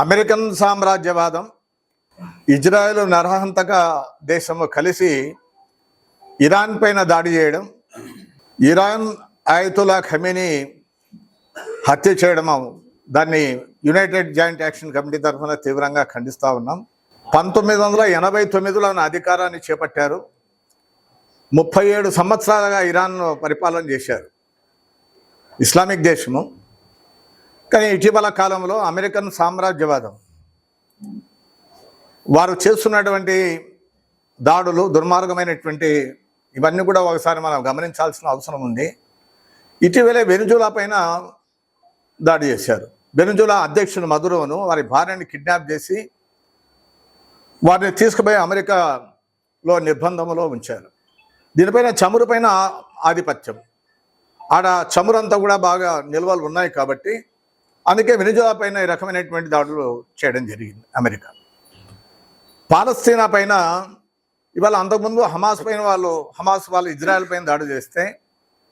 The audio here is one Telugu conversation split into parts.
అమెరికన్ సామ్రాజ్యవాదం, ఇజ్రాయెల్ నరహంతక దేశము కలిసి ఇరాన్ పైన దాడి చేయడం, ఇరాన్ ఆయతుల్లా ఖమీనీ హత్య చేయడం, దాన్ని యునైటెడ్ జాయింట్ యాక్షన్ కమిటీ తరఫున తీవ్రంగా ఖండిస్తూ ఉన్నాం. 1989లో అధికారాన్ని చేపట్టారు. 37 సంవత్సరాలుగా ఇరాన్ పరిపాలన చేశారు, ఇస్లామిక్ దేశము. కానీ ఇటీవల కాలంలో అమెరికన్ సామ్రాజ్యవాదం వారు చేస్తున్నటువంటి దాడులు, దుర్మార్గమైనటువంటి ఇవన్నీ కూడా ఒకసారి మనం గమనించాల్సిన అవసరం ఉంది. ఇటీవలే వెనుజులా పైన దాడి చేశారు. వెనుజులా అధ్యక్షుడు మదురోను వారి భార్యని కిడ్నాప్ చేసి వారిని తీసుకుపోయి అమెరికాలో నిర్బంధంలో ఉంచారు. దీనిపైన చమురు పైన ఆధిపత్యం, ఆడ చమురంతా కూడా బాగా నిల్వలు ఉన్నాయి కాబట్టి అందుకే వెనుజులా పైన ఈ రకమైనటువంటి దాడులు చేయడం జరిగింది అమెరికా. పాలస్తీనా పైన ఇవాళ అంతకుముందు హమాస్ వాళ్ళు ఇజ్రాయెల్ పైన దాడి చేస్తే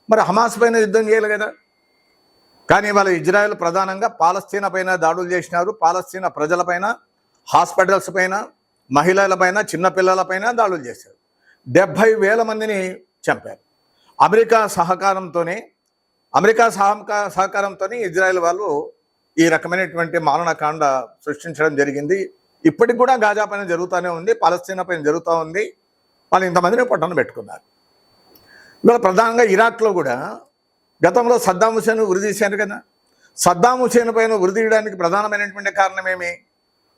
మరి హమాస్ పైన యుద్ధం చేయాలి కదా. కానీ ఇవాళ ఇజ్రాయెల్ ప్రధానంగా పాలస్తీనా పైన దాడులు చేసినారు. పాలస్తీనా ప్రజలపైన, హాస్పిటల్స్ పైన, మహిళల పైన, చిన్నపిల్లలపైన దాడులు చేశారు. 70,000 మందిని చంపారు. అమెరికా సహకారంతో ఇజ్రాయెల్ వాళ్ళు ఈ రకమైనటువంటి మారణకాండ సృష్టించడం జరిగింది. ఇప్పటికి కూడా గాజా పైన జరుగుతూనే ఉంది, పాలస్తీనా పైన జరుగుతూ ఉంది. వాళ్ళు ఇంతమందిని పొట్టను పెట్టుకున్నారు. ఇవాళ ప్రధానంగా ఇరాక్లో కూడా గతంలో సద్దాం హుసేన్ ఉరిదీశారు కదా. సద్దాం హుసేన్ పైన ఉరిదీయడానికి ప్రధానమైనటువంటి కారణం ఏమి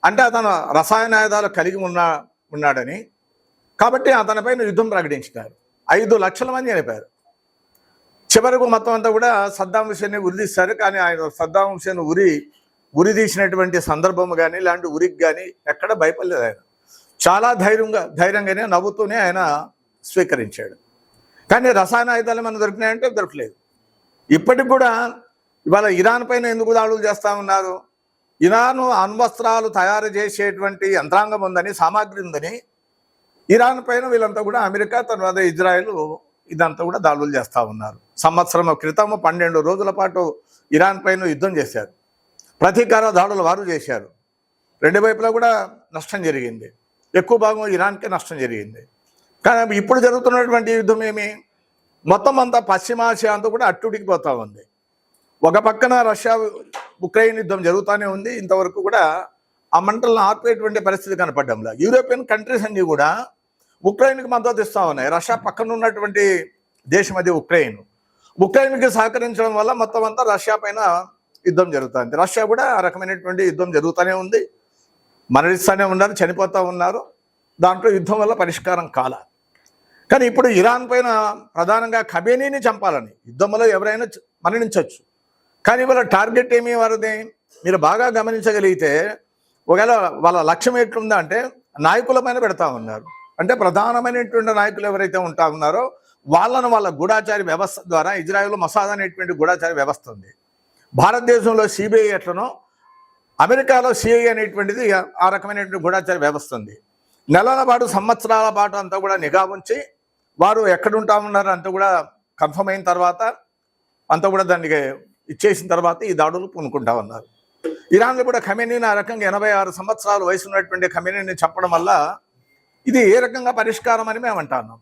అంటే అతను రసాయన ఆయుధాలు కలిగి ఉన్నాడని, కాబట్టి అతనిపైన యుద్ధం ప్రకటించినారు. 5 లక్షల మంది చనిపోయారు. చివరకు మొత్తం అంతా కూడా సద్దాం హుసేన్ని ఉరిదీస్తారు. కానీ ఆయన సద్దాం హుసేన్ ఉరి తీసినటువంటి సందర్భం కానీ, ఇలాంటి ఉరికి కానీ ఎక్కడ భయపడలేదు. ఆయన చాలా ధైర్యంగానే నవ్వుతూనే ఆయన స్వీకరించాడు. కానీ రసాయన ఆయుధాలు మనం దొరికినాయంటే దొరకలేదు. ఇప్పటికి కూడా ఇవాళ ఇరాన్ పైన ఎందుకు దాడులు చేస్తూ ఉన్నారు? ఇరాన్ అణ్వస్త్రాలు తయారు చేసేటువంటి యంత్రాంగం ఉందని, సామాగ్రి ఉందని ఇరాన్ పైన వీళ్ళంతా కూడా అమెరికా, తర్వాత ఇజ్రాయెల్ ఇదంతా కూడా దాడులు చేస్తూ ఉన్నారు. సంవత్సరం క్రితం 12 రోజుల పాటు ఇరాన్ పైన యుద్ధం చేశారు. ప్రతీకార దాడులు వారు చేశారు. 2 వైపులా కూడా నష్టం జరిగింది. ఎక్కువ భాగం ఇరాన్కే నష్టం జరిగింది. కానీ ఇప్పుడు జరుగుతున్నటువంటి యుద్ధం ఏమి, మొత్తం అంతా పశ్చిమాసియా అంతా కూడా అట్టుడికిపోతూ ఉంది. ఒక పక్కన రష్యా ఉక్రెయిన్ యుద్ధం జరుగుతూనే ఉంది. ఇంతవరకు కూడా ఆ మంటలను ఆర్పేటువంటి పరిస్థితి కనపడ్డంలా. యూరోపియన్ కంట్రీస్ అన్నీ కూడా ఉక్రెయిన్కి మద్దతు ఇస్తూ ఉన్నాయి. రష్యా పక్కన ఉన్నటువంటి దేశం అది ఉక్రెయిన్కి సహకరించడం వల్ల మొత్తం అంతా రష్యా పైన యుద్ధం జరుగుతుంది. రష్యా కూడా ఆ రకమైనటువంటి యుద్ధం జరుగుతూనే ఉంది. మరణిస్తూనే ఉన్నారు, చనిపోతూ ఉన్నారు. దాంట్లో యుద్ధం వల్ల పరిష్కారం కాల. కానీ ఇప్పుడు ఇరాన్ పైన ప్రధానంగా ఖమేనీని చంపాలని, యుద్ధంలో ఎవరైనా మరణించవచ్చు. కానీ వాళ్ళ టార్గెట్ ఏమీ వారిది మీరు బాగా గమనించగలిగితే, ఒకవేళ వాళ్ళ లక్ష్యం ఎట్లుందా అంటే నాయకుల పైన పెడతా ఉన్నారు. అంటే ప్రధానమైనటువంటి నాయకులు ఎవరైతే ఉంటా ఉన్నారో వాళ్ళను వాళ్ళ గూఢాచారి వ్యవస్థ ద్వారా, ఇజ్రాయెల్లో మొసాద్ అనేటువంటి గూఢాచారి వ్యవస్థ ఉంది. భారతదేశంలో సిబిఐ ఎట్లనో అమెరికాలో సిఐ అనేటువంటిది ఆ రకమైనటువంటి గూఢాచారి వ్యవస్థ ఉంది. నెలల పాటు, సంవత్సరాల పాటు అంతా కూడా నిఘా ఉంచి వారు ఎక్కడుంటా ఉన్నారు అంతా కూడా కన్ఫర్మ్ అయిన తర్వాత అంతా కూడా దానికి ఇచ్చేసిన తర్వాత ఈ దాడులు పూనుకుంటా ఉన్నారు. ఇరాన్లో కూడా ఖమేనీని ఆ రకంగా 86 సంవత్సరాల వయసు ఉన్నటువంటి ఖమేనీని చంపడం వల్ల ఇది ఏ రకంగా పరిష్కారం అని మేము అంటున్నాం.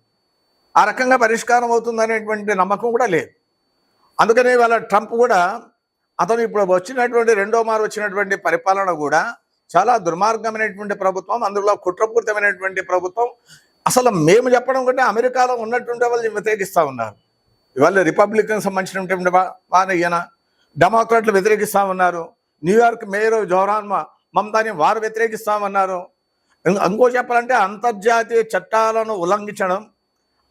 ఆ రకంగా పరిష్కారం అవుతుందనేటువంటి నమ్మకం కూడా లేదు. అందుకనే వాళ్ళ ట్రంప్ కూడా అతను ఇప్పుడు వచ్చినటువంటి వచ్చినటువంటి పరిపాలన కూడా చాలా దుర్మార్గమైనటువంటి ప్రభుత్వం, అందులో కుట్రపూరితమైనటువంటి ప్రభుత్వం. అసలు మేము చెప్పడం కంటే అమెరికాలో ఉన్నటువంటి వాళ్ళు వ్యతిరేకిస్తూ ఉన్నారు. ఇవాళ రిపబ్లికన్ సంబంధించినటువంటి ఈయన డెమోక్రాట్లు వ్యతిరేకిస్తూ ఉన్నారు. న్యూయార్క్ మేయర్ జోహ్రాన్ మమ్దాని వారు వ్యతిరేకిస్తామన్నారు. ఇంకో చెప్పాలంటే అంతర్జాతీయ చట్టాలను ఉల్లంఘించడం,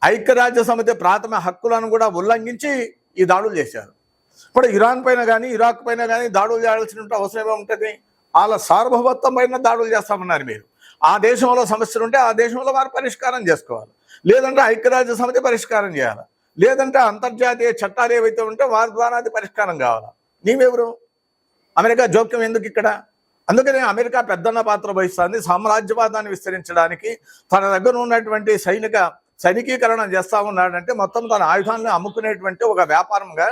ఐక్యరాజ్య సమితి ప్రాథమిక హక్కులను కూడా ఉల్లంఘించి ఈ దాడులు చేశారు. ఇప్పుడు ఇరాన్ పైన కానీ, ఇరాక్ పైన కానీ దాడులు చేయాల్సిన అవసరం ఉంటుంది. వాళ్ళ సార్వభౌమత్వం పైన దాడులు చేస్తామన్నారు. మీరు ఆ దేశంలో సమస్యలు ఉంటే ఆ దేశంలో వారు పరిష్కారం చేసుకోవాలి, లేదంటే ఐక్యరాజ్య సమితి పరిష్కారం చేయాలి, లేదంటే అంతర్జాతీయ చట్టాలు ఏవైతే ఉంటే వారి ద్వారా అది పరిష్కారం కావాలి. నీవెవరు? అమెరికా జోక్యం ఎందుకు ఇక్కడ? అందుకనే అమెరికా పెద్దన్న పాత్ర వహిస్తుంది. సామ్రాజ్యవాదాన్ని విస్తరించడానికి తన దగ్గర ఉన్నటువంటి సైనికీకరణ చేస్తూ ఉన్నాడంటే మొత్తం తన ఆయుధాలను అమ్ముకునేటువంటి ఒక వ్యాపారంగా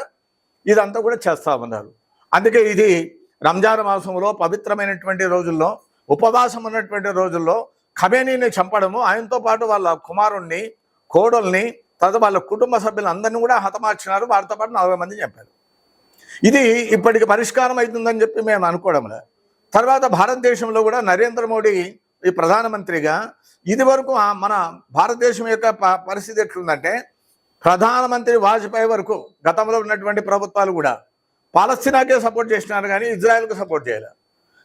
ఇదంతా కూడా చేస్తూ ఉన్నారు. అందుకే ఇది రంజాన్ మాసంలో పవిత్రమైనటువంటి రోజుల్లో ఉపవాసం ఉన్నటువంటి రోజుల్లో ఖమేనీని చంపడము, ఆయనతో పాటు వాళ్ళ కుమారుణ్ణి, కోడల్ని, తర్వాత వాళ్ళ కుటుంబ సభ్యులందరినీ కూడా హతమార్చినారు. వారితో పాటు 40 మంది చంపారు. ఇది ఇప్పటికి పరిష్కారం అవుతుందని చెప్పి మేము అనుకోవడంలే. తర్వాత భారతదేశంలో కూడా నరేంద్ర మోడీ ఈ ప్రధానమంత్రిగా ఇది వరకు మన భారతదేశం యొక్క పరిస్థితి ఎట్లుందంటే, ప్రధానమంత్రి వాజ్పేయి వరకు గతంలో ఉన్నటువంటి ప్రభుత్వాలు కూడా పాలస్తీనాకే సపోర్ట్ చేసినారు కానీ ఇజ్రాయెల్కు సపోర్ట్ చేయలేదు.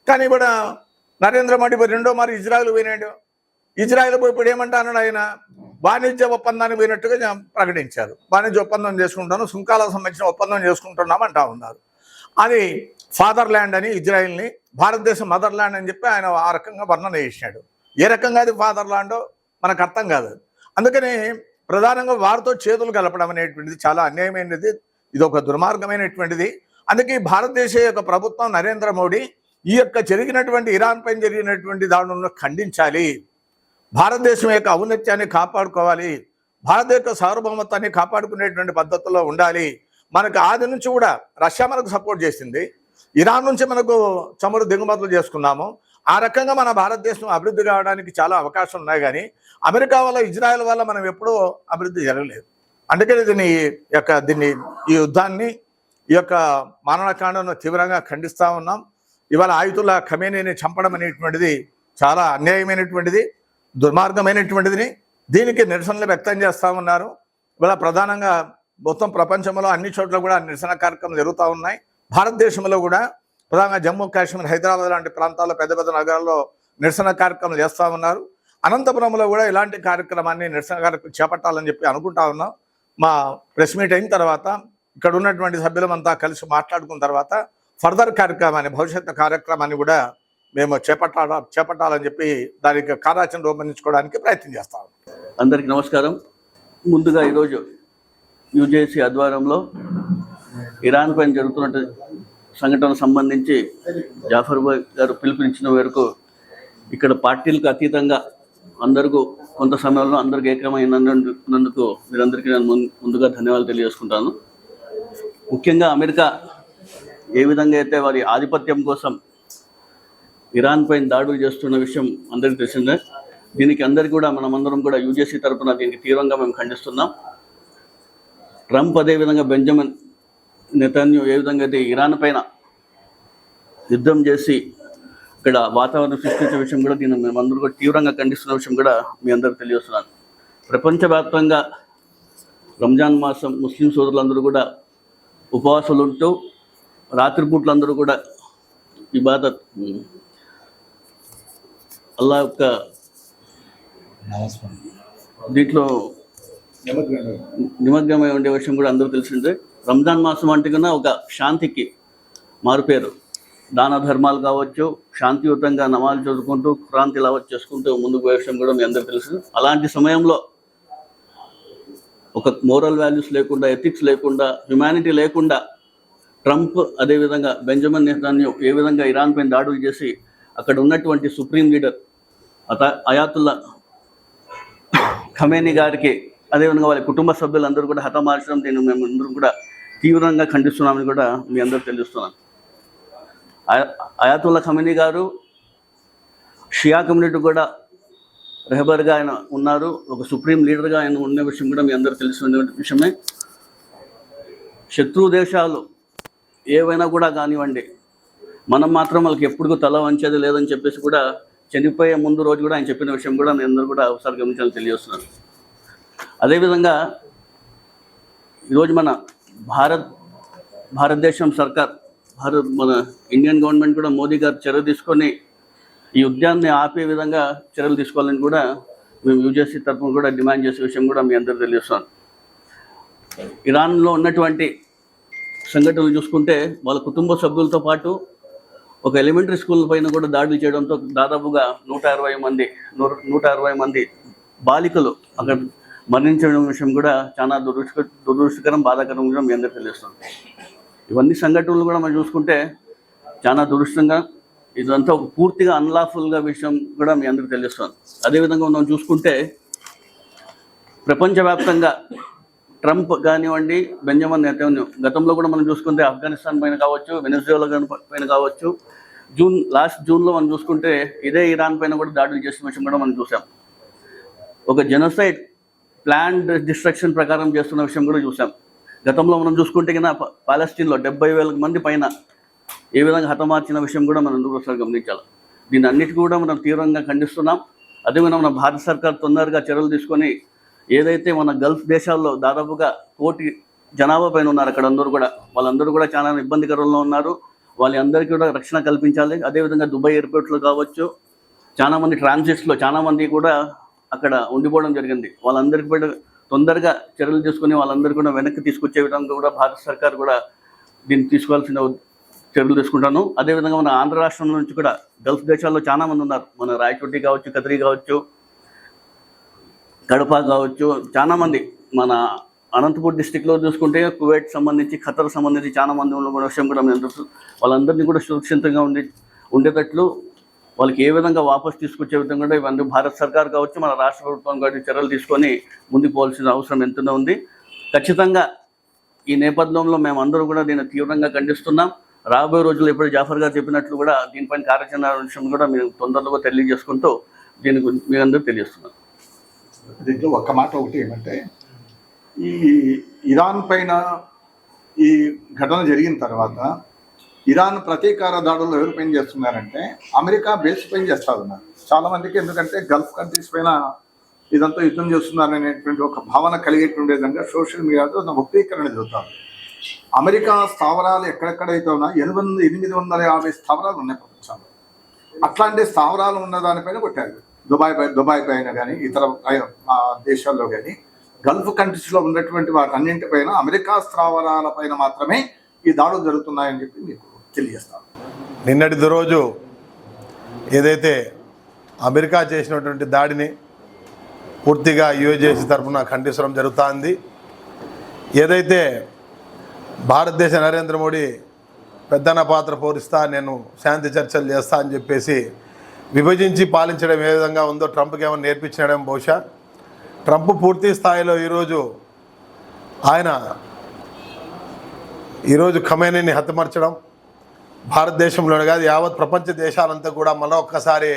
కానీ ఇప్పుడు నరేంద్ర మోడీ రెండో మరి ఇజ్రాయెల్ పోయినాడు. ఇజ్రాయెల్ పోయి ఇప్పుడు ఏమంటాడు ఆయన, వాణిజ్య ఒప్పందాన్ని పోయినట్టుగా ప్రకటించారు. వాణిజ్య ఒప్పందం చేసుకుంటాను, సుంకాలకు సంబంధించిన ఒప్పందం చేసుకుంటున్నాం అంటా ఉన్నారు. అది ఫాదర్ ల్యాండ్ అని ఇజ్రాయెల్ని, భారతదేశం మదర్ ల్యాండ్ అని చెప్పి ఆయన ఆ రకంగా వర్ణన చేసినాడు. ఏ రకంగా అది ఫాదర్ ల్యాండో మనకు అర్థం కాదు. అందుకని ప్రధానంగా వారితో చేతులు కలపడం అనేటువంటిది చాలా అన్యాయమైనది, ఇది ఒక దుర్మార్గమైనటువంటిది. అందుకే భారతదేశ యొక్క ప్రభుత్వం నరేంద్ర మోడీ ఈ యొక్క జరిగినటువంటి ఇరాన్ పైన జరిగినటువంటి దాడులను ఖండించాలి. భారతదేశం యొక్క ఔన్నత్యాన్ని కాపాడుకోవాలి, భారత యొక్క సార్వభౌమత్వాన్ని కాపాడుకునేటువంటి పద్ధతుల్లో ఉండాలి. మనకు ఆది నుంచి కూడా రష్యా మనకు సపోర్ట్ చేసింది, ఇరాన్ నుంచి మనకు చమురు దిగుమతులు చేసుకున్నాము. ఆ రకంగా మన భారతదేశం అభివృద్ధి కావడానికి చాలా అవకాశం ఉన్నాయి. కానీ అమెరికా వల్ల, ఇజ్రాయెల్ వల్ల మనం ఎప్పుడూ అభివృద్ధి జరగలేదు. అందుకని దీన్ని ఈ యుద్ధాన్ని, ఈ యొక్క మానవకాండను తీవ్రంగా ఖండిస్తూ ఉన్నాం. ఇవాళ ఆయుతుల్లా ఖమేనీని చంపడం అనేటువంటిది చాలా అన్యాయమైనటువంటిది, దుర్మార్గమైనటువంటిది. దీనికి నిరసనలు వ్యక్తం చేస్తూ ఉన్నారు. ఇవాళ ప్రధానంగా మొత్తం ప్రపంచంలో అన్ని చోట్ల కూడా నిరసన కార్యక్రమాలు జరుగుతూ ఉన్నాయి. భారతదేశంలో కూడా ప్రధానంగా జమ్మూ కాశ్మీర్, హైదరాబాద్ లాంటి ప్రాంతాల్లో, పెద్ద పెద్ద నగరాల్లో నిరసన కార్యక్రమాలు చేస్తూ ఉన్నారు. అనంతపురంలో కూడా ఇలాంటి కార్యక్రమాన్ని, నిరసన కార్యక్రమం చేపట్టాలని చెప్పి అనుకుంటా ఉన్నాం. మా ప్రెస్ మీట్ అయిన తర్వాత ఇక్కడ ఉన్నటువంటి సభ్యులమంతా కలిసి మాట్లాడుకున్న తర్వాత ఫర్దర్ కార్యక్రమాన్ని, భవిష్యత్తు కార్యక్రమాన్ని కూడా మేము చేపట్టాలని చెప్పి దానికి కార్యాచరణ రూపొందించుకోవడానికి ప్రయత్నం చేస్తాం. అందరికీ నమస్కారం. ముందుగా ఈరోజు యూజేసీ ఆధ్వర్యంలో ఇరాన్ పైన జరుగుతున్న సంఘటనకు సంబంధించి జాఫర్ భాయ్ గారు పిలుపునిచ్చిన మేరకు ఇక్కడ పార్టీలకు అతీతంగా అందరికీ కొంత సమయంలో అందరికి ఏకమైనందుకు మీరందరికీ నేను ముందుగా ధన్యవాదాలు తెలియజేసుకుంటాను. ముఖ్యంగా అమెరికా ఏ విధంగా అయితే వారి ఆధిపత్యం కోసం ఇరాన్ పైన దాడులు చేస్తున్న విషయం అందరికీ తెలిసిందే. దీనికి అందరికీ కూడా మనమందరం కూడా యూజేసీ తరఫున దీనికి తీవ్రంగా మేము ఖండిస్తున్నాం. ట్రంప్ అదేవిధంగా బెంజమిన్ నెతన్యాహు ఏ విధంగా అయితే ఇరాన్ పైన యుద్ధం చేసి ఇక్కడ వాతావరణం సృష్టించే విషయం కూడా దీన్ని మేమందరూ కూడా తీవ్రంగా ఖండిస్తున్న విషయం కూడా మీ అందరికీ తెలియజేస్తున్నాను. ప్రపంచవ్యాప్తంగా రంజాన్ మాసం ముస్లిం సోదరులందరూ కూడా ఉపవాసాలు ఉంటూ రాత్రిపూట్లందరూ కూడా ఇబాదత్, అల్లా యొక్క దీంట్లో నిమగ్నమై ఉండే విషయం కూడా అందరూ తెలిసిందే. రంజాన్ మాసం అంటే కన్నా ఒక శాంతికి మారుపేరు. దాన ధర్మాలు కావచ్చు, శాంతియుతంగా నమాజు చదువుకుంటూ ఖురాన్ తిలావత్ చేసుకుంటూ ముందుకు పోయే విషయం కూడా మీ అందరూ తెలుసు. అలాంటి సమయంలో ఒక మోరల్ వాల్యూస్ లేకుండా, ఎథిక్స్ లేకుండా, హ్యుమానిటీ లేకుండా ట్రంప్ అదేవిధంగా బెంజమిన్ నెతన్యాహు ఏ విధంగా ఇరాన్ పైన దాడులు చేసి అక్కడ ఉన్నటువంటి సుప్రీం లీడర్ అయాతుల్లా ఖమేనీ గారికి అదేవిధంగా వాళ్ళ కుటుంబ సభ్యులందరూ కూడా హతమార్చడం, దీన్ని మేము అందరం కూడా తీవ్రంగా ఖండిస్తున్నామని కూడా మీ అందరూ తెలుస్తున్నాను. అయాతుల్లా ఖమేనీ గారు షియా కమ్యూనిటీ కూడా రెహబర్గా ఆయన ఉన్నారు, ఒక సుప్రీం లీడర్గా ఆయన ఉన్న విషయం కూడా మీ అందరూ తెలిసిన విషయమే. శత్రు దేశాలు ఏవైనా కూడా కానివ్వండి, మనం మాత్రం వాళ్ళకి ఎప్పుడు తల వంచేది లేదని చెప్పేసి కూడా చనిపోయే ముందు రోజు కూడా ఆయన చెప్పిన విషయం కూడా మీ అందరూ కూడా ఒకసారి గమనించాలని తెలియజేస్తున్నారు. అదేవిధంగా ఈరోజు మన భారతదేశం సర్కార్, మన ఇండియన్ గవర్నమెంట్ కూడా మోదీ గారు చర్య తీసుకొని ఈ యుద్ధాన్ని ఆపే విధంగా చర్యలు తీసుకోవాలని కూడా మేము యూజేసీ తరఫున కూడా డిమాండ్ చేసే విషయం కూడా మీ అందరూ తెలియజేస్తాను. ఇరాన్లో ఉన్నటువంటి సంఘటనలు చూసుకుంటే వాళ్ళ కుటుంబ సభ్యులతో పాటు ఒక ఎలిమెంటరీ స్కూల్ పైన కూడా దాడులు చేయడంతో దాదాపుగా 160 మంది బాలికలు అక్కడ మరణించడం విషయం కూడా చాలా దురదృష్టకరం, బాధాకరం కూడా మీ అందరికీ తెలుస్తుంది. ఇవన్నీ సంఘటనలు కూడా మనం చూసుకుంటే చాలా దురదృష్టంగా, ఇదంతా ఒక పూర్తిగా అన్లాఫుల్గా విషయం కూడా మీ అందరికీ తెలుస్తుంది. అదేవిధంగా మనం చూసుకుంటే ప్రపంచవ్యాప్తంగా ట్రంప్ కానివ్వండి, బెంజమిన్ నెతన్యాహు, గతంలో కూడా మనం చూసుకుంటే ఆఫ్ఘనిస్తాన్ పైన కావచ్చు, వెనెజులా పైన కావచ్చు, లాస్ట్ జూన్లో మనం చూసుకుంటే ఇదే ఇరాన్ పైన కూడా దాడులు చేసిన విషయం కూడా మనం చూసాం. ఒక జెనోసైడ్ ప్లాన్డ్ డిస్ట్రక్షన్ ప్రకారం చేస్తున్న విషయం కూడా చూసాం. గతంలో మనం చూసుకుంటే కన్నా పాలస్తీన్లో 70,000 మంది పైన ఏ విధంగా హతమార్చిన విషయం కూడా మనం ఒకసారి గమనించాలి. దీని అన్నిటికీ కూడా మనం తీవ్రంగా ఖండిస్తున్నాం. అదేవిధంగా మన భారత సర్కార్ తొందరగా చర్యలు తీసుకొని ఏదైతే మన గల్ఫ్ దేశాల్లో దాదాపుగా 1 కోటి జనాభా పైన ఉన్నారు, అక్కడ వాళ్ళందరూ కూడా చాలా ఇబ్బందికరంలో ఉన్నారు. వాళ్ళందరికీ కూడా రక్షణ కల్పించాలి. అదేవిధంగా దుబాయ్ ఎయిర్పోర్ట్లో కావచ్చు, చాలామంది ట్రాన్సిట్స్లో చాలామంది కూడా అక్కడ ఉండిపోవడం జరిగింది. వాళ్ళందరికీ కూడా తొందరగా చర్యలు తీసుకుని వాళ్ళందరూ కూడా వెనక్కి తీసుకొచ్చే విధంగా కూడా భారత సర్కార్ కూడా దీన్ని తీసుకోవాల్సిన చర్యలు తీసుకుంటాను. అదేవిధంగా మన ఆంధ్ర రాష్ట్రం నుంచి కూడా గల్ఫ్ దేశాల్లో చాలామంది ఉన్నారు. మన రాయచోటి కావచ్చు, కదిరి కావచ్చు, కడప కావచ్చు, చాలామంది మన అనంతపూర్ డిస్టిక్లో చూసుకుంటే కువైట్ సంబంధించి, ఖతర్ సంబంధించి చాలామంది ఉన్న విషయం కూడా మేము తెలుసు. వాళ్ళందరినీ కూడా సురక్షితంగా ఉండేటట్లు వాళ్ళకి ఏ విధంగా వాపసు తీసుకొచ్చే విధంగా కూడా ఇవన్నీ భారత సర్కార్ కావచ్చు, మన రాష్ట్ర ప్రభుత్వం కావచ్చు చర్యలు తీసుకొని ముందుకు పోవాల్సిన అవసరం ఎంతనే ఉంది. ఖచ్చితంగా ఈ నేపథ్యంలో మేమందరూ కూడా దీన్ని తీవ్రంగా ఖండిస్తున్నాం. రాబోయే రోజుల్లో ఎప్పుడు జాఫర్ గారు చెప్పినట్లు కూడా దీనిపైన కార్యాచరణ విషయం కూడా మేము తొందరగా తెలియజేసుకుంటూ దీని గురించి మీ అందరూ తెలియజేస్తున్నాం. దీంట్లో ఒక్క మాట ఒకటి ఏమంటే, ఈ ఇరాన్ పైన ఈ ఘటన జరిగిన తర్వాత ఇరాన్ ప్రతీకార దాడుల్లో ఎవరు పైన చేస్తున్నారంటే అమెరికా బేస్ పైన చేస్తూ ఉన్నారు చాలామందికి. ఎందుకంటే గల్ఫ్ కంట్రీస్ పైన ఇదంతా యుద్ధం చేస్తున్నారనేటువంటి ఒక భావన కలిగేటువంటి విధంగా సోషల్ మీడియాలో వక్రీకరణ జరుగుతుంది. అమెరికా స్థావరాలు ఎక్కడెక్కడైతే ఉన్నాయి 850 స్థావరాలు ఉన్నాయి ప్రపంచంలో. అట్లాంటి స్థావరాలు ఉన్న దానిపైన కొట్టారు. దుబాయ్ పైన కానీ ఇతర దేశాల్లో కానీ గల్ఫ్ కంట్రీస్లో ఉన్నటువంటి వాటి అన్నింటిపైన అమెరికా స్థావరాల పైన మాత్రమే ఈ దాడులు జరుగుతున్నాయని చెప్పి మీకు తెలియజేస్తాను. నిన్నటి రోజు ఏదైతే అమెరికా చేసినటువంటి దాడిని పూర్తిగా యుఎస్ఏ తరఫున ఖండించడం జరుగుతుంది. ఏదైతే భారతదేశ నరేంద్ర మోడీ పెద్దన్న పాత్ర పోరిస్తా, నేను శాంతి చర్చలు చేస్తా అని చెప్పేసి విభజించి పాలించడం ఏ విధంగా ఉందో ట్రంప్కి ఏమైనా నేర్పించడం. బహుశా ట్రంప్ పూర్తి స్థాయిలో ఈరోజు ఖమేనీని హతమార్చడం భారతదేశంలోనే కాదు యావత్ ప్రపంచ దేశాలంతా కూడా మళ్ళీ ఒక్కసారి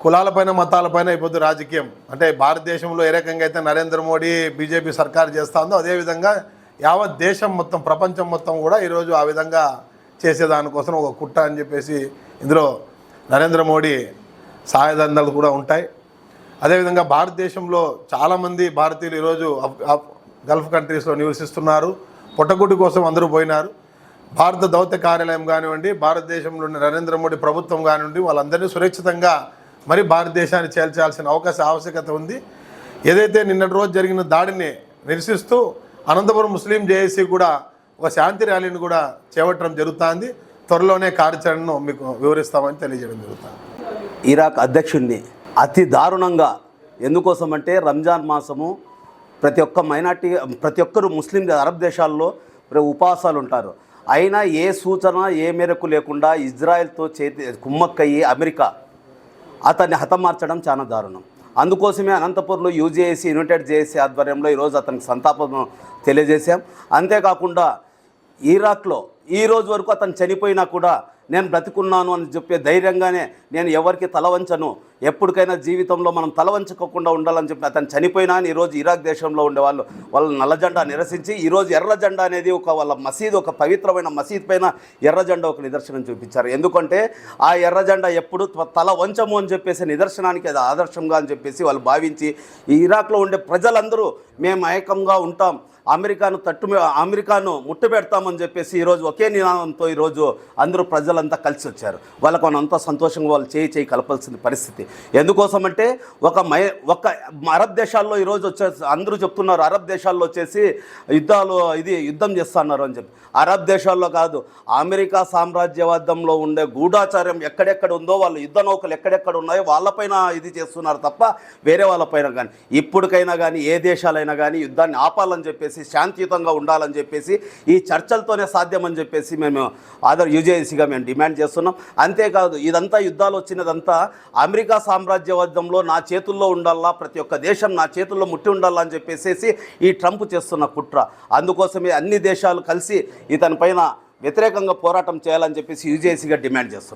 కులాలపైన మతాలపైన అయిపోతుంది రాజకీయం. అంటే భారతదేశంలో ఏ రకంగా అయితే నరేంద్ర మోడీ బీజేపీ సర్కారు చేస్తూ ఉందో అదేవిధంగా యావత్ దేశం మొత్తం, ప్రపంచం మొత్తం కూడా ఈరోజు ఆ విధంగా చేసేదానికోసం ఒక కుట్ర అని చెప్పేసి ఇందులో నరేంద్ర మోడీ సహాయదండాలు కూడా ఉంటాయి. అదేవిధంగా భారతదేశంలో చాలామంది భారతీయులు ఈరోజు గల్ఫ్ కంట్రీస్లో నివసిస్తున్నారు. పొట్టగుడ్డు కోసం అందరూ పోయినారు. భారత దౌత్య కార్యాలయం కానివ్వండి, భారతదేశంలోని నరేంద్ర మోడీ ప్రభుత్వం కానివ్వండి, వాళ్ళందరినీ సురక్షితంగా మరి భారతదేశాన్ని చేల్చాల్సిన ఆవశ్యకత ఉంది. ఏదైతే నిన్నటి రోజు జరిగిన దాడిని నిరసిస్తూ అనంతపురం ముస్లిం జేఏసీ కూడా ఒక శాంతి ర్యాలీని కూడా చేపట్టడం జరుగుతుంది. త్వరలోనే కార్యాచరణను మీకు వివరిస్తామని తెలియజేయడం జరుగుతుంది. ఇరాక్ అధ్యక్షుడిని అతి దారుణంగా, ఎందుకోసం అంటే రంజాన్ మాసము, ప్రతి ఒక్కరు ముస్లిం అరబ్ దేశాల్లో ఉపవాసాలు ఉంటారు. అయినా ఏ సూచన ఏ మేరకు లేకుండా ఇజ్రాయెల్తో కుమ్మక్కయ్యి అమెరికా అతన్ని హతమార్చడం చాలా దారుణం. అందుకోసమే అనంతపూర్లో యూజేఏసీ యునైటెడ్ జేఏసీ ఆధ్వర్యంలో ఈరోజు అతనికి సంతాపం తెలియజేశాం. అంతేకాకుండా ఇరాక్లో ఈ రోజు వరకు అతను చనిపోయినా కూడా నేను బ్రతికున్నాను అని చెప్పే ధైర్యంగానే నేను ఎవరికి తలవంచను, ఎప్పటికైనా జీవితంలో మనం తలవంచకుండా ఉండాలని చెప్పి అతను చనిపోయినా అని ఈరోజు ఇరాక్ దేశంలో ఉండేవాళ్ళు వాళ్ళ నల్ల జెండా నిరసించి ఈరోజు ఎర్ర జెండా అనేది వాళ్ళ మసీదు, ఒక పవిత్రమైన మసీద్ పైన ఎర్ర జెండా ఒక నిదర్శనం చూపించారు. ఎందుకంటే ఆ ఎర్ర జెండా ఎప్పుడు తల వంచము అని చెప్పేసి నిదర్శనానికి అది ఆదర్శంగా అని చెప్పేసి వాళ్ళు భావించి ఈ ఇరాక్లో ఉండే ప్రజలందరూ మేము ఏకంగా ఉంటాం, అమెరికాను ముట్టుపెడతామని చెప్పేసి ఈరోజు ఒకే నినాదంతో ఈరోజు అందరూ ప్రజలంతా కలిసి వచ్చారు. వాళ్ళకు అంతా సంతోషంగా వాళ్ళు చేయి కలపాల్సిన పరిస్థితి. ఎందుకోసమంటే ఒక అరబ్ దేశాల్లో ఈరోజు వచ్చేసి అందరూ చెప్తున్నారు, అరబ్ దేశాల్లో వచ్చేసి యుద్ధం చేస్తున్నారు అని చెప్పి. అరబ్ దేశాల్లో కాదు, అమెరికా సామ్రాజ్యవాదంలో ఉండే గూఢాచార్యం ఎక్కడెక్కడ ఉందో, వాళ్ళు యుద్ధ నౌకలు ఎక్కడెక్కడ ఉన్నాయో వాళ్ళపైన ఇది చేస్తున్నారు తప్ప వేరే వాళ్ళపైన కానీ, ఇప్పటికైనా కానీ ఏ దేశాలైనా కానీ యుద్ధాన్ని ఆపాలని చెప్పేసి, శాంతియుతంగా ఉండాలని చెప్పేసి ఈ చర్చలతోనే సాధ్యమని చెప్పేసి మేము యూజేసీగా మేము డిమాండ్ చేస్తున్నాం. అంతేకాదు ఇదంతా యుద్ధాలు వచ్చినదంతా అమెరికా అమెరికా సామ్రాజ్యవాదంలో నా చేతుల్లో ఉండాలా, ప్రతి ఒక్క దేశం నా చేతుల్లో ముట్టి ఉండాలా అని చెప్పేసి ఈ ట్రంప్ చేస్తున్న కుట్ర. అందుకోసమే అన్ని దేశాలు కలిసి ఇతని పైన వ్యతిరేకంగా పోరాటం చేయాలని చెప్పేసి యూజేసీగా డిమాండ్ చేస్తున్నారు.